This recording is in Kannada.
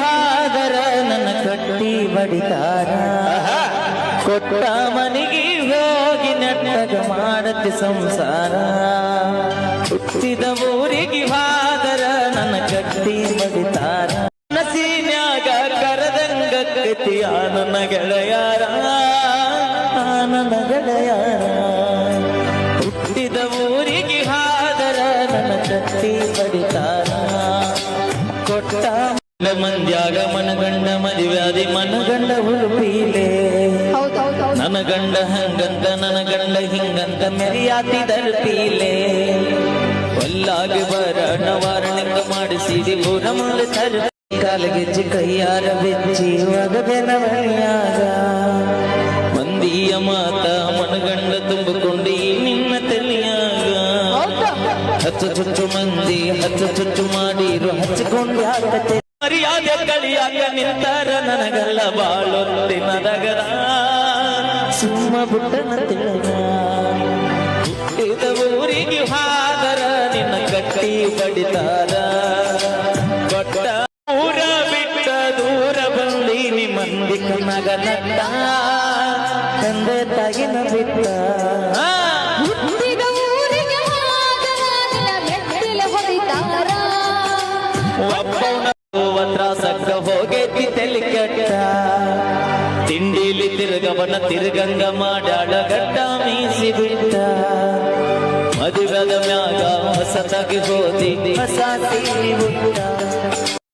ಹಾದರ ನನ್ನ ಕಟ್ಟಿ ಬಡಿತಾರ ಕೊಟ್ಟ ಮನೆಗೆ ಹೋಗಿ ನೆಟ್ಟಗ ಮಾಡತ್ತೆ ಸಂಸಾರ ಹುಟ್ಟಿದ ಊರಿಗೆ ಹಾದರ ನನ್ನ ಕಟ್ಟಿ ಬಡಿತಾರ ನಸೀನ್ಯಾಗ ಕರದಂಗ ಕತಿಯ ನನ್ನ ಗೆಳೆಯಾರ ನನ್ನ ಗೆಳೆಯಾರ ಹುಟ್ಟಿದ ಊರಿಗೆ ಹಾದರ ನನ್ನ ಕಟ್ಟಿ ಬಡಿತಾರ ಕೊಟ್ಟ ಮಂದ್ಯಾಗ ಮನಗಂಡ ಮದುವ್ಯಾದಿ ಮನಗಂಡ ಉಳುಪೀಲೆ ನನ್ನ ಗಂಡ ಹಂಗಂತ ನನ್ನ ಗಂಡ ಹಿಂಗಂತ ಮೆರಿಯಾತಿ ದರ್ಪೀಲೆ ಒಲ್ಲಾಗಿ ಬರಣ ವಾರಣೆಂಗ ಮಾಡಿಸಿದಿ ಊರ ಮುಂದೆ ತರ ಕಾಲಗೆಜ್ಜಿ ಕೈಯಾರ ಬೆಚ್ಚಿ ಒಗದೆನ ಮನೆಯಾಗ ಮಂದಿಯ ಮಾತ ಮನಗಂಡ ತುಂಬಿಕೊಂಡಿ ನಿನ್ನ ತಲೆಯಾಗ ಹಚ್ಚು ಚುಚ್ಚು ಮಂದಿ ಹಚ್ಚು ಚುಚ್ಚು ಮಾಡಿರು ಹಚ್ಚಿಕೊಂಡು ಯಾಕತೆ ಮರ್ಯಾದೆ ಕಳಿಯಾಕ ನಿಂತಾರ ನನಗಲ್ಲ ಬಾಳೊತ್ತಿನ ನಗರ ಸುಮ್ಮ ಬುಟ್ಟನ ತಿಳಗ ಹುಟ್ಟಿದ ಊರಿಗೆ ಹಾದರ ನಿನ್ನ ಕಟ್ಟಿ ಬಡಿತಾರ ಕೊಟ್ಟ ಊರ ಬಿಟ್ಟ ದೂರ ಬಂದೀನಿ ಮಂದಿ ಕನಗ ನಟ್ಟ ತಂದೆ ತಾಗಿನ ಬಿಟ್ಟ ತ್ರಾಸಕ್ಕ ಹೋಗೈತಿ ತೆಲಿ ಕೆಟ್ಟ ತಿಂಡಿಲಿ ತಿರುಗವನ ತಿರುಗಂಗ ಮಾಡಾಡ ಗಡ್ಡ ಮೀಸಿ ಬಿಟ್ಟ ಮದುವೆದ ಮ್ಯಾಗ ಹೊಸತಾಗಿ ಹೋದಿ ಹೊಸ ತೀರಿ ಬಿಟ್ಟ